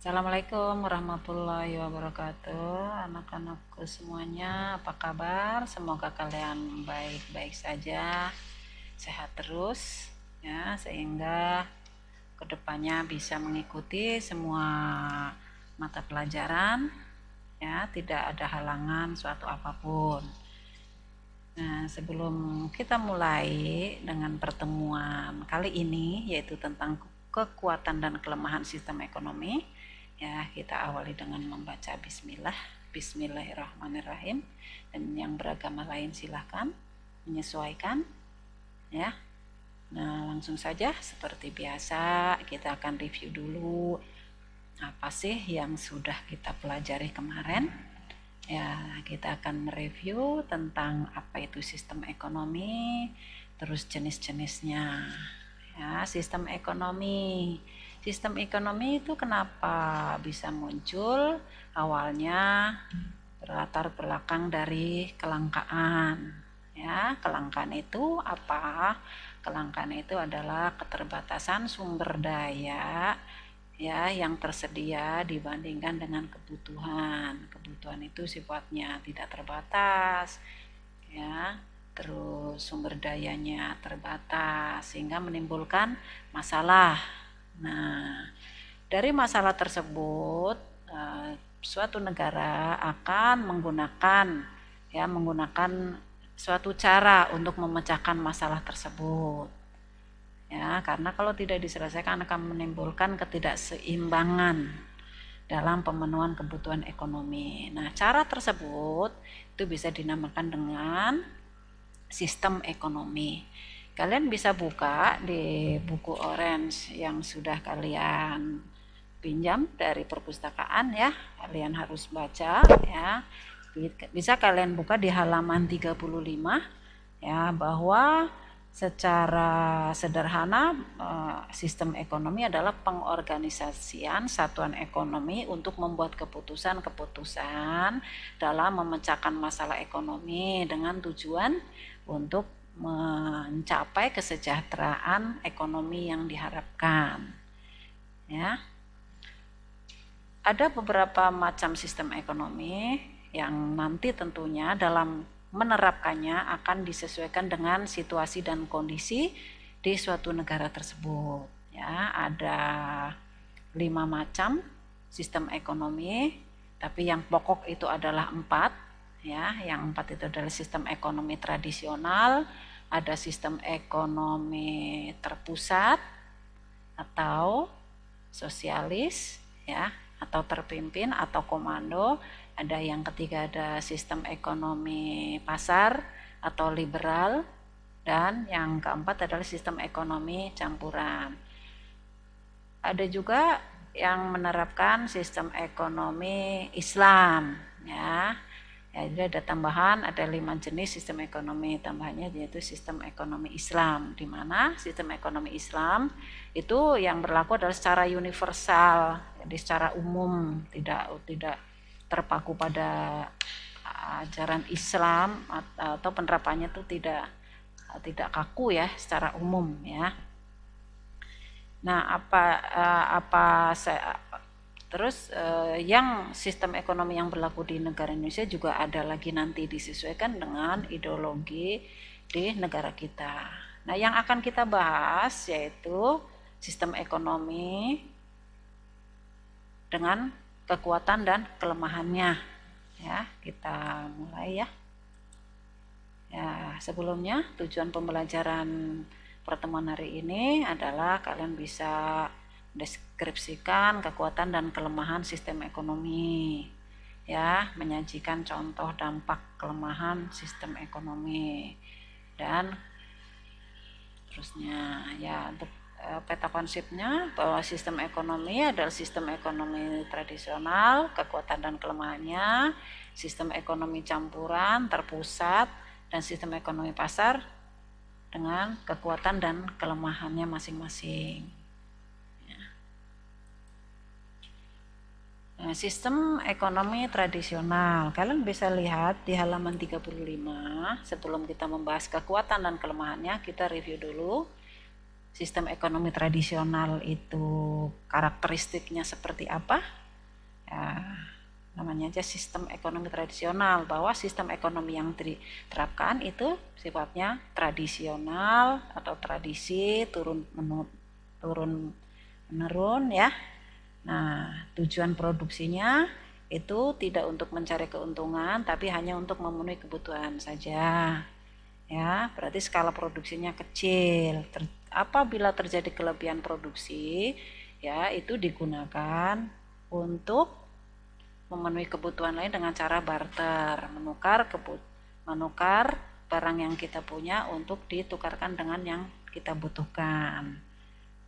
Assalamualaikum warahmatullahi wabarakatuh. Anak-anakku semuanya, apa kabar? Semoga kalian baik-baik saja, sehat terus ya, sehingga kedepannya bisa mengikuti semua mata pelajaran ya, tidak ada halangan suatu apapun. Nah, sebelum kita mulai dengan pertemuan kali ini, yaitu tentang kekuatan dan kelemahan sistem ekonomi, ya kita awali dengan membaca Bismillah, Bismillahirrahmanirrahim, dan yang beragama lain silahkan menyesuaikan, ya. Nah, langsung saja seperti biasa kita akan review dulu apa sih yang sudah kita pelajari kemarin. Ya, kita akan mereview tentang apa itu sistem ekonomi, terus jenis-jenisnya. Ya, sistem ekonomi. Sistem ekonomi itu kenapa bisa muncul? Awalnya berlatar belakang dari kelangkaan. Ya, kelangkaan itu apa? Kelangkaan itu adalah keterbatasan sumber daya ya yang tersedia dibandingkan dengan kebutuhan. Kebutuhan itu sifatnya tidak terbatas ya, terus sumber dayanya terbatas sehingga menimbulkan masalah. Nah, dari masalah tersebut suatu negara akan menggunakan suatu cara untuk memecahkan masalah tersebut. Ya, karena kalau tidak diselesaikan akan menimbulkan ketidakseimbangan dalam pemenuhan kebutuhan ekonomi. Nah, cara tersebut itu bisa dinamakan dengan sistem ekonomi. Kalian bisa buka di buku orange yang sudah kalian pinjam dari perpustakaan ya. Kalian harus baca ya. Bisa kalian buka di halaman 35 ya, bahwa secara sederhana sistem ekonomi adalah pengorganisasian satuan ekonomi untuk membuat keputusan-keputusan dalam memecahkan masalah ekonomi dengan tujuan untuk mencapai kesejahteraan ekonomi yang diharapkan. Ya. Ada beberapa macam sistem ekonomi yang nanti tentunya dalam menerapkannya akan disesuaikan dengan situasi dan kondisi di suatu negara tersebut. Ya, ada 5 macam sistem ekonomi, tapi yang pokok itu adalah 4. Ya, yang 4 itu adalah sistem ekonomi tradisional, ada sistem ekonomi terpusat atau sosialis, ya, atau terpimpin atau komando. Ada yang ketiga ada sistem ekonomi pasar atau liberal, dan yang keempat adalah sistem ekonomi campuran. Ada juga yang menerapkan sistem ekonomi Islam, ya. Ya, jadi ada tambahan, ada 5 jenis sistem ekonomi tambahannya, yaitu sistem ekonomi Islam, di mana sistem ekonomi Islam itu yang berlaku adalah secara universal, jadi secara umum, tidak terpaku pada ajaran Islam atau penerapannya itu tidak kaku ya, secara umum ya. Nah, terus yang sistem ekonomi yang berlaku di negara Indonesia juga ada lagi nanti disesuaikan dengan ideologi di negara kita. Nah, yang akan kita bahas yaitu sistem ekonomi dengan kekuatan dan kelemahannya. Ya, kita mulai ya. Ya, sebelumnya tujuan pembelajaran pertemuan hari ini adalah kalian bisa deskripsikan kekuatan dan kelemahan sistem ekonomi, ya, menyajikan contoh dampak kelemahan sistem ekonomi, dan terusnya ya. Untuk peta konsepnya bahwa sistem ekonomi adalah sistem ekonomi tradisional, kekuatan dan kelemahannya, sistem ekonomi campuran, terpusat, dan sistem ekonomi pasar dengan kekuatan dan kelemahannya masing-masing. Nah, sistem ekonomi tradisional, kalian bisa lihat di halaman 35. Sebelum kita membahas kekuatan dan kelemahannya, kita review dulu. sistem ekonomi tradisional itu karakteristiknya seperti apa? Ya, namanya aja sistem ekonomi tradisional, bahwa sistem ekonomi yang diterapkan itu sifatnya tradisional atau tradisi turun menurun ya. Nah, tujuan produksinya itu tidak untuk mencari keuntungan, tapi hanya untuk memenuhi kebutuhan saja. Ya, berarti skala produksinya kecil. Apabila terjadi kelebihan produksi, ya itu digunakan untuk memenuhi kebutuhan lain dengan cara barter, menukar barang yang kita punya untuk ditukarkan dengan yang kita butuhkan.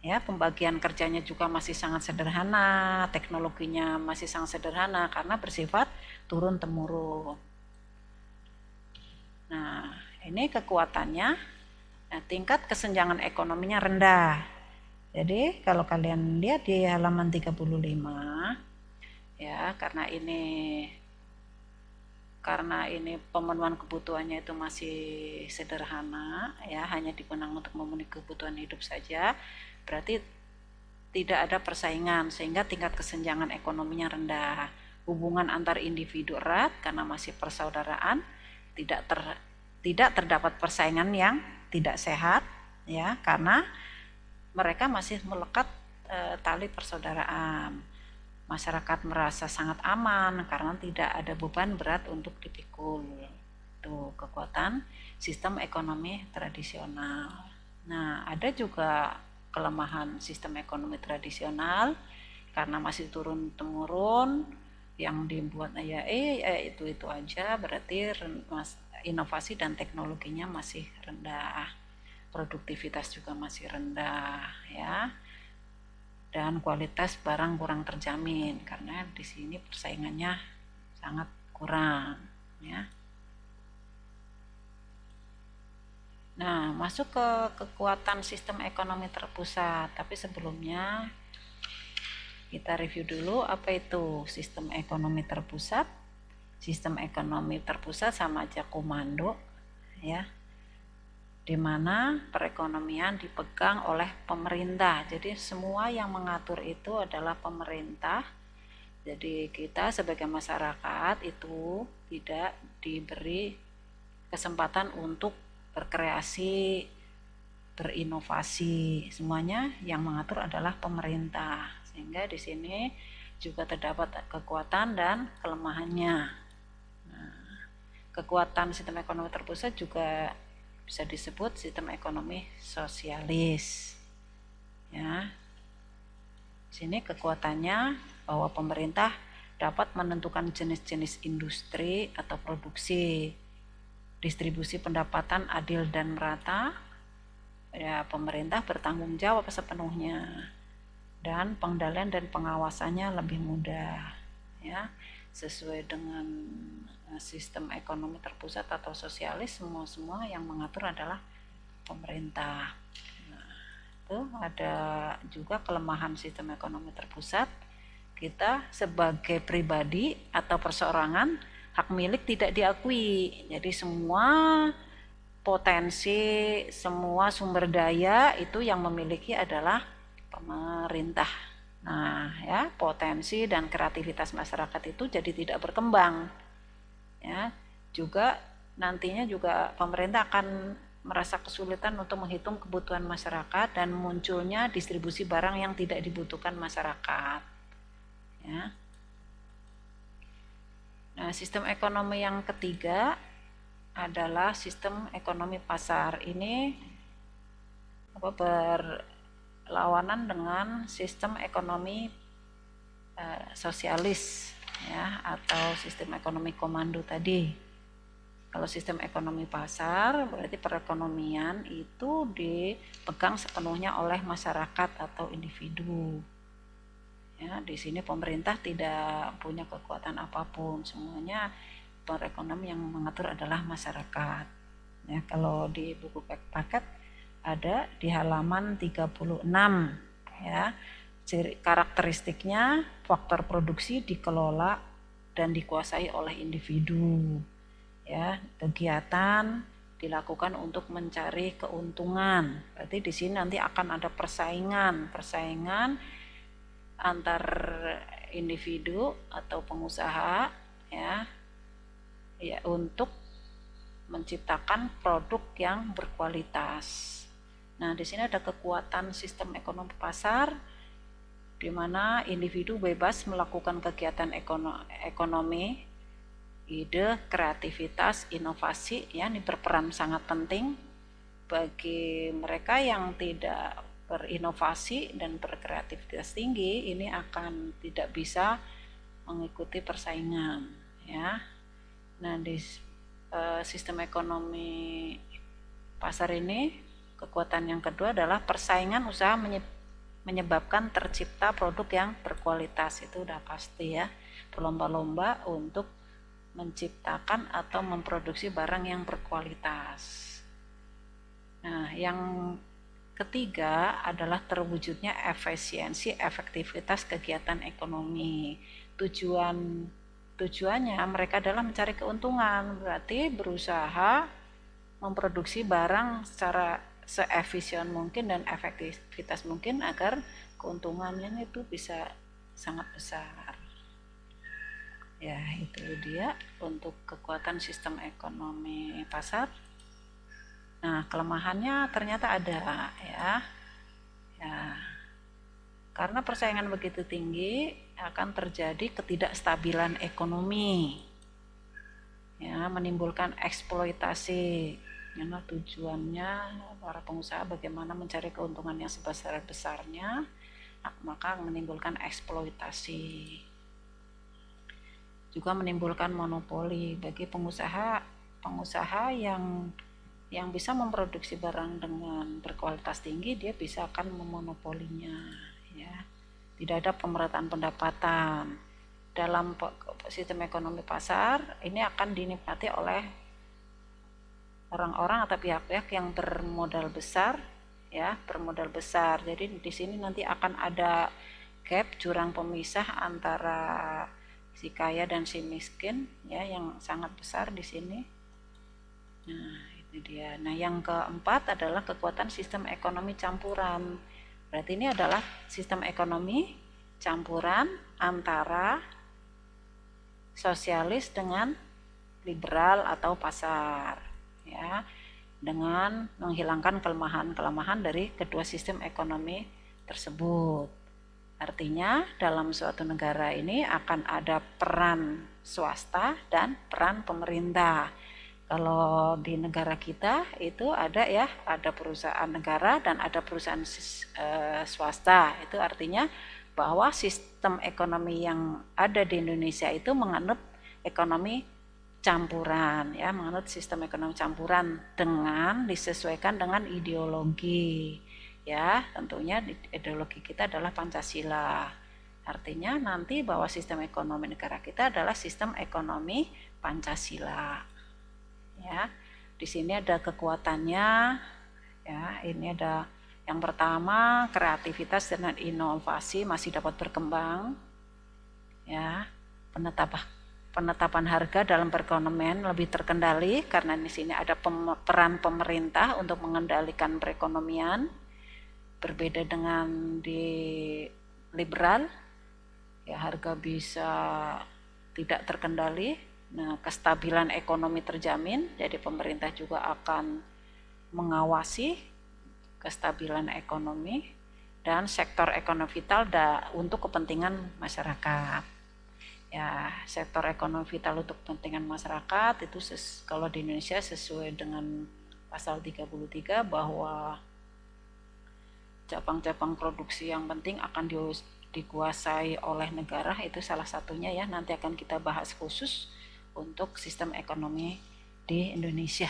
Ya, pembagian kerjanya juga masih sangat sederhana, teknologinya masih sangat sederhana karena bersifat turun temurun. Nah, ini kekuatannya. Nah, tingkat kesenjangan ekonominya rendah. Jadi kalau kalian lihat di halaman 35, ya, karena ini pemenuhan kebutuhannya itu masih sederhana, ya, hanya digunakan untuk memenuhi kebutuhan hidup saja, berarti tidak ada persaingan sehingga tingkat kesenjangan ekonominya rendah. Hubungan antar individu erat karena masih persaudaraan, tidak terdapat persaingan yang tidak sehat, ya, karena mereka masih melekat tali persaudaraan. Masyarakat merasa sangat aman karena tidak ada beban berat untuk dipikul. Itu kekuatan sistem ekonomi tradisional. Nah, ada juga kelemahan sistem ekonomi tradisional karena masih turun temurun, yang dibuat itu aja, berarti inovasi dan teknologinya masih rendah, produktivitas juga masih rendah, ya, dan kualitas barang kurang terjamin karena di sini persaingannya sangat kurang, ya. Nah, masuk ke kekuatan sistem ekonomi terpusat, tapi sebelumnya kita review dulu apa itu sistem ekonomi terpusat. Sistem ekonomi terpusat sama aja komando, ya, di mana perekonomian dipegang oleh pemerintah. Jadi semua yang mengatur itu adalah pemerintah. Jadi kita sebagai masyarakat itu tidak diberi kesempatan untuk berkreasi, berinovasi. Semuanya yang mengatur adalah pemerintah. Sehingga di sini juga terdapat kekuatan dan kelemahannya. Nah, kekuatan sistem ekonomi terpusat juga bisa disebut sistem ekonomi sosialis. Ya. Sini kekuatannya bahwa pemerintah dapat menentukan jenis-jenis industri atau produksi, distribusi pendapatan adil dan merata. Ya, pemerintah bertanggung jawab sepenuhnya dan pengendalian dan pengawasannya lebih mudah, ya, sesuai dengan sistem ekonomi terpusat atau sosialis. Semua yang mengatur adalah pemerintah. Nah, itu ada juga kelemahan sistem ekonomi terpusat. Kita sebagai pribadi atau perseorangan, hak milik tidak diakui. Jadi semua potensi, semua sumber daya itu yang memiliki adalah pemerintah. Nah, ya, potensi dan kreativitas masyarakat itu jadi tidak berkembang. Ya, juga nantinya juga pemerintah akan merasa kesulitan untuk menghitung kebutuhan masyarakat dan munculnya distribusi barang yang tidak dibutuhkan masyarakat. Ya. Nah, sistem ekonomi yang ketiga adalah sistem ekonomi pasar. Ini berlawanan dengan sistem ekonomi sosialis, ya, atau sistem ekonomi komando tadi. Kalau sistem ekonomi pasar berarti perekonomian itu dipegang sepenuhnya oleh masyarakat atau individu. Ya, di sini pemerintah tidak punya kekuatan apapun, semuanya perekonomian yang mengatur adalah masyarakat. Ya, kalau di buku paket ada di halaman 36, ya. Karakteristiknya, faktor produksi dikelola dan dikuasai oleh individu. Ya, kegiatan dilakukan untuk mencari keuntungan. Berarti di sini nanti akan ada persaingan antar individu atau pengusaha ya untuk menciptakan produk yang berkualitas. Nah, di sini ada kekuatan sistem ekonomi pasar di mana individu bebas melakukan kegiatan ekonomi, ide, kreativitas, inovasi ya ini berperan sangat penting bagi mereka yang tidak berinovasi dan berkreativitas tinggi. Ini akan tidak bisa mengikuti persaingan ya. Nah, di sistem ekonomi pasar ini kekuatan yang kedua adalah persaingan usaha menyebabkan tercipta produk yang berkualitas. Itu udah pasti ya, berlomba-lomba untuk menciptakan atau memproduksi barang yang berkualitas. Nah, yang ketiga adalah terwujudnya efisiensi efektivitas kegiatan ekonomi. Tujuannya mereka adalah mencari keuntungan, berarti berusaha memproduksi barang secara seefisien mungkin dan efektivitas mungkin agar keuntungannya itu bisa sangat besar. Ya, itu dia untuk kekuatan sistem ekonomi pasar. Nah, kelemahannya ternyata ada ya. Karena persaingan begitu tinggi akan terjadi ketidakstabilan ekonomi. Ya, menimbulkan eksploitasi. Karena tujuannya para pengusaha bagaimana mencari keuntungan yang sebesar-besarnya, maka menimbulkan eksploitasi. Juga menimbulkan monopoli bagi pengusaha yang bisa memproduksi barang dengan berkualitas tinggi, dia bisa akan memonopolinya ya. Tidak ada pemerataan pendapatan. Dalam sistem ekonomi pasar ini akan dinikmati oleh orang-orang atau pihak-pihak yang bermodal besar ya, bermodal besar. Jadi di sini nanti akan ada gap, jurang pemisah antara si kaya dan si miskin ya yang sangat besar di sini. Nah, itu dia. Nah, yang keempat adalah kekuatan sistem ekonomi campuran. Berarti ini adalah sistem ekonomi campuran antara sosialis dengan liberal atau pasar ya, dengan menghilangkan kelemahan-kelemahan dari kedua sistem ekonomi tersebut. Artinya dalam suatu negara ini akan ada peran swasta dan peran pemerintah. Kalau di negara kita itu ada ya, ada perusahaan negara dan ada perusahaan swasta. Itu artinya bahwa sistem ekonomi yang ada di Indonesia itu menganut ekonomi campuran ya, menganut sistem ekonomi campuran dengan disesuaikan dengan ideologi ya. Tentunya ideologi kita adalah Pancasila. Artinya nanti bahwa sistem ekonomi negara kita adalah sistem ekonomi Pancasila. Ya, di sini ada kekuatannya ya. Ini ada yang pertama, kreativitas dan inovasi masih dapat berkembang ya. Penetapan harga dalam perekonomian lebih terkendali karena di sini ada peran pemerintah untuk mengendalikan perekonomian, berbeda dengan di liberal ya, harga bisa tidak terkendali. Nah, kestabilan ekonomi terjamin, jadi pemerintah juga akan mengawasi kestabilan ekonomi dan sektor ekonomi vital untuk kepentingan masyarakat. Ya, sektor ekonomi vital untuk kepentingan masyarakat itu kalau di Indonesia sesuai dengan pasal 33 bahwa cabang-cabang produksi yang penting akan dikuasai oleh negara, itu salah satunya ya, nanti akan kita bahas khusus untuk sistem ekonomi di Indonesia.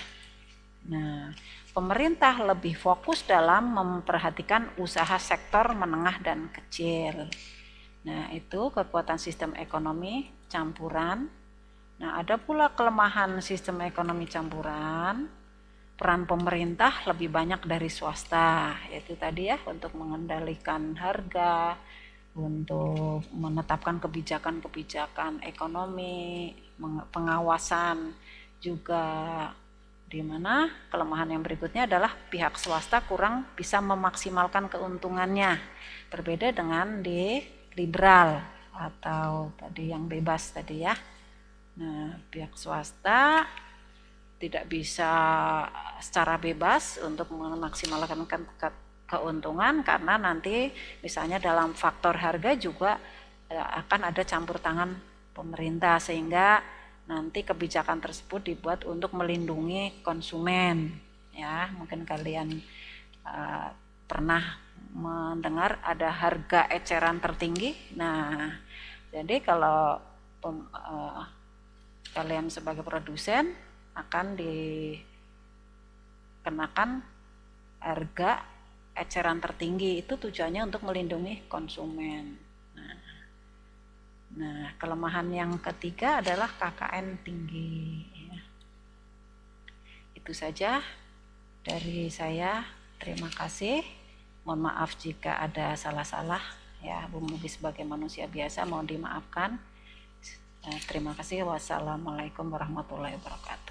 Nah, pemerintah lebih fokus dalam memperhatikan usaha sektor menengah dan kecil. Nah, itu kekuatan sistem ekonomi campuran. Nah, ada pula kelemahan sistem ekonomi campuran. Peran pemerintah lebih banyak dari swasta, yaitu tadi ya, untuk mengendalikan harga, untuk menetapkan kebijakan-kebijakan ekonomi, pengawasan juga Di mana kelemahan yang berikutnya adalah pihak swasta kurang bisa memaksimalkan keuntungannya. Berbeda dengan di liberal atau tadi yang bebas tadi ya. Nah, pihak swasta tidak bisa secara bebas untuk memaksimalkan keuntungan karena nanti misalnya dalam faktor harga juga akan ada campur tangan pemerintah, sehingga nanti kebijakan tersebut dibuat untuk melindungi konsumen ya. Mungkin kalian pernah mendengar ada harga eceran tertinggi. Nah, jadi kalau kalian sebagai produsen akan dikenakan harga eceran tertinggi, itu tujuannya untuk melindungi konsumen. Nah, kelemahan yang ketiga adalah KKN tinggi. Itu saja dari saya. Terima kasih. Mohon maaf jika ada salah-salah ya. Bu Mugi sebagai manusia biasa mohon dimaafkan. Terima kasih. Wassalamualaikum warahmatullahi wabarakatuh.